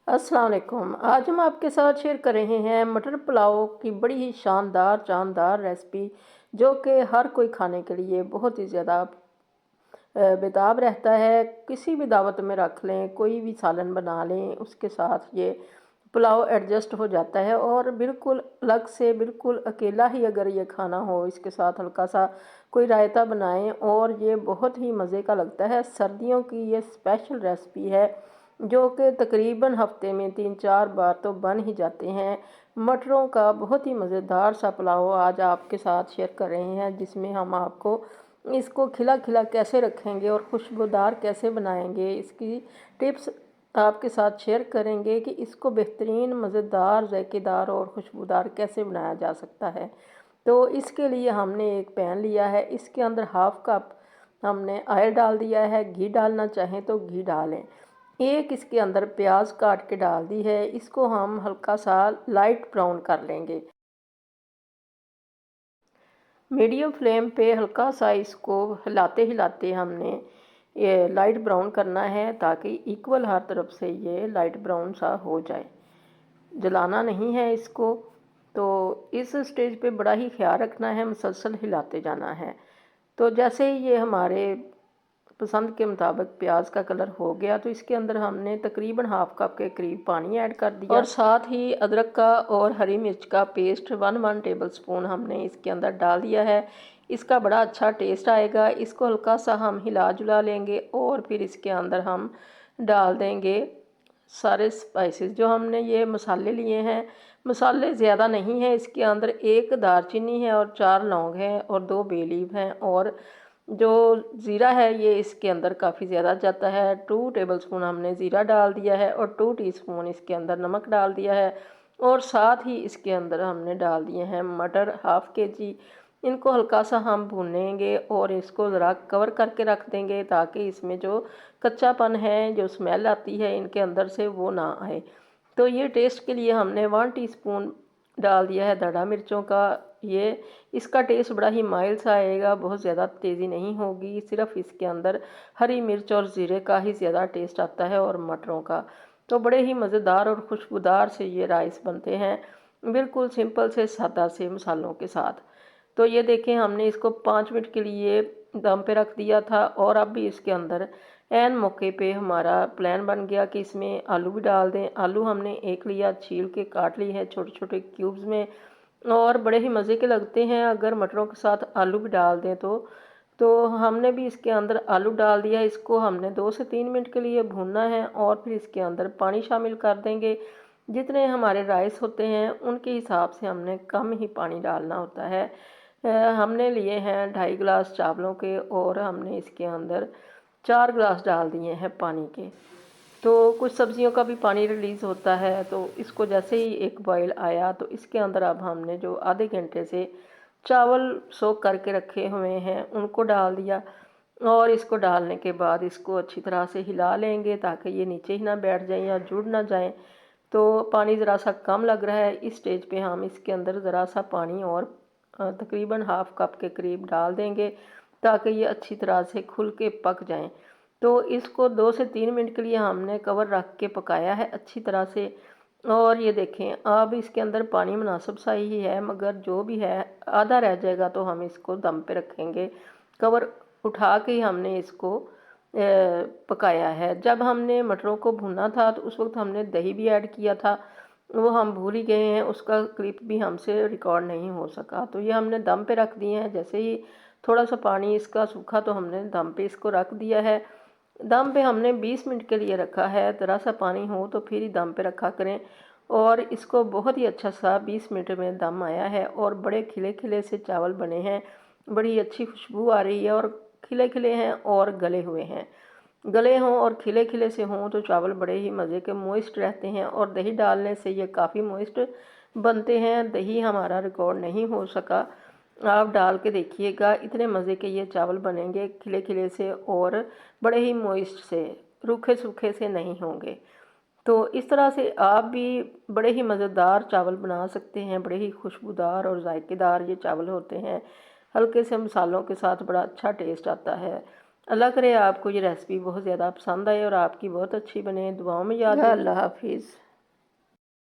अस्सलाम वालेकुम। आज हम आपके साथ शेयर कर रहे हैं मटर पुलाव की बड़ी ही शानदार रेसिपी, जो कि हर कोई खाने के लिए बहुत ही ज़्यादा बेताब रहता है। किसी भी दावत में रख लें, कोई भी सालन बना लें, उसके साथ ये पुलाव एडजस्ट हो जाता है। और बिल्कुल अलग से, बिल्कुल अकेला ही अगर ये खाना हो, इसके साथ हल्का सा कोई रायता बनाएं और ये बहुत ही मज़े का लगता है। सर्दियों की ये स्पेशल रेसिपी है, जो कि तकरीबन हफ्ते में 3-4 बार तो बन ही जाते हैं। मटरों का बहुत ही मज़ेदार सा पुलाव आज आपके साथ शेयर कर रहे हैं, जिसमें हम आपको इसको खिला खिला कैसे रखेंगे और खुशबूदार कैसे बनाएंगे, इसकी टिप्स आपके साथ शेयर करेंगे कि इसको बेहतरीन, मज़ेदार, ज़ायकेदार और खुशबूदार कैसे बनाया जा सकता है। तो इसके लिए हमने एक पैन लिया है, इसके अंदर हाफ़ कप हमने ऑयल डाल दिया है। घी डालना चाहें तो घी डालें। एक इसके अंदर प्याज काट के डाल दी है, इसको हम हल्का सा लाइट ब्राउन कर लेंगे। मीडियम फ्लेम पे हल्का सा इसको हिलाते हिलाते हमने ये लाइट ब्राउन करना है, ताकि इक्वल हर तरफ से ये लाइट ब्राउन सा हो जाए। जलाना नहीं है इसको। तो इस स्टेज पे बड़ा ही ख्याल रखना है, मुसलसल हिलाते जाना है। तो जैसे ही ये हमारे पसंद के मुताबिक प्याज का कलर हो गया, तो इसके अंदर हमने तकरीबन हाफ कप के करीब पानी ऐड कर दिया, और साथ ही अदरक का और हरी मिर्च का पेस्ट 1 टेबल स्पून हमने इसके अंदर डाल दिया है। इसका बड़ा अच्छा टेस्ट आएगा। इसको हल्का सा हम हिला जुला लेंगे और फिर इसके अंदर हम डाल देंगे सारे स्पाइसेस जो हमने ये मसाले लिए हैं। मसाले ज़्यादा नहीं है, इसके अंदर एक दालचीनी है और 4 लौंग हैं और 2 बे लीफ हैं, और जो ज़ीरा है ये इसके अंदर काफ़ी ज़्यादा जाता है। 2 टेबल स्पून हमने ज़ीरा डाल दिया है और 2 टीस्पून इसके अंदर नमक डाल दिया है, और साथ ही इसके अंदर हमने डाल दिए हैं मटर हाफ़ के जी। इनको हल्का सा हम भूनेंगे और इसको ज़रा कवर करके रख देंगे, ताकि इसमें जो कच्चापन है, जो स्मेल आती है इनके अंदर से, वो ना आए। तो ये टेस्ट के लिए हमने 1 टीस्पून डाल दिया है धड़ा मिर्चों का। ये इसका टेस्ट बड़ा ही माइल्ड सा आएगा, बहुत ज़्यादा तेज़ी नहीं होगी। सिर्फ इसके अंदर हरी मिर्च और ज़ीरे का ही ज़्यादा टेस्ट आता है, और मटरों का। तो बड़े ही मज़ेदार और खुशबूदार से ये राइस बनते हैं, बिल्कुल सिंपल से सादा से मसालों के साथ। तो ये देखें, हमने इसको 5 मिनट के लिए दम पे रख दिया था, और अब भी इसके अंदर ऐन मौके पे हमारा प्लान बन गया कि इसमें आलू भी डाल दें। आलू हमने एक लिया, छील के काट ली है छोटे छोटे क्यूब्स में, और बड़े ही मज़े के लगते हैं अगर मटरों के साथ आलू भी डाल दें तो हमने भी इसके अंदर आलू डाल दिया। इसको हमने 2 से 3 मिनट के लिए भूनना है, और फिर इसके अंदर पानी शामिल कर देंगे। जितने हमारे राइस होते हैं उनके हिसाब से हमने कम ही पानी डालना होता है। हमने लिए हैं 2.5 गिलास चावलों के, और हमने इसके अंदर 4 गिलास डाल दिए हैं पानी के। तो कुछ सब्जियों का भी पानी रिलीज़ होता है। तो इसको जैसे ही एक बॉयल आया, तो इसके अंदर अब हमने जो आधे घंटे से चावल सोक करके रखे हुए हैं उनको डाल दिया, और इसको डालने के बाद इसको अच्छी तरह से हिला लेंगे, ताकि ये नीचे ही ना बैठ जाएं या जुड़ ना जाएं। तो पानी ज़रा सा कम लग रहा है, इस स्टेज पे हम इसके अंदर ज़रा सा पानी और तकरीबन हाफ़ कप के करीब डाल देंगे, ताकि ये अच्छी तरह से खुल के पक जाएं। तो इसको 2 से 3 मिनट के लिए हमने कवर रख के पकाया है अच्छी तरह से। और ये देखें, अब इसके अंदर पानी मुनासिब सा ही है, मगर जो भी है आधा रह जाएगा तो हम इसको दम पे रखेंगे। कवर उठा के ही हमने इसको पकाया है। जब हमने मटरों को भुना था, तो उस वक्त हमने दही भी ऐड किया था, वो हम भूल ही गए हैं, उसका क्लिप भी हमसे रिकॉर्ड नहीं हो सका। तो ये हमने दम पे रख दिए हैं। जैसे ही थोड़ा सा पानी इसका सूखा, तो हमने दम पे इसको रख दिया है। दम पे हमने 20 मिनट के लिए रखा है। ज़रा सा पानी हो तो फिर ही दम पे रखा करें, और इसको बहुत ही अच्छा सा 20 मिनट में दम आया है, और बड़े खिले खिले से चावल बने हैं। बड़ी अच्छी खुशबू आ रही है, और खिले खिले हैं और गले हुए हैं। गले हों और खिले खिले से हों तो चावल बड़े ही मज़े के मॉइस्ट रहते हैं, और दही डालने से ये काफ़ी मॉइस्ट बनते हैं। दही हमारा रिकॉर्ड नहीं हो सका, आप डाल के देखिएगा, इतने मज़े के ये चावल बनेंगे, खिले खिले से और बड़े ही मॉइस्ट से, रूखे सूखे से नहीं होंगे। तो इस तरह से आप भी बड़े ही मज़ेदार चावल बना सकते हैं। बड़े ही खुशबूदार और जायकेदार ये चावल होते हैं। हल्के से मसालों के साथ बड़ा अच्छा टेस्ट आता है। अल्लाह करे आपको ये रेसिपी बहुत ज़्यादा पसंद आए और आपकी बहुत अच्छी बने। दुआओं में याद। अल्लाह हाफिज़।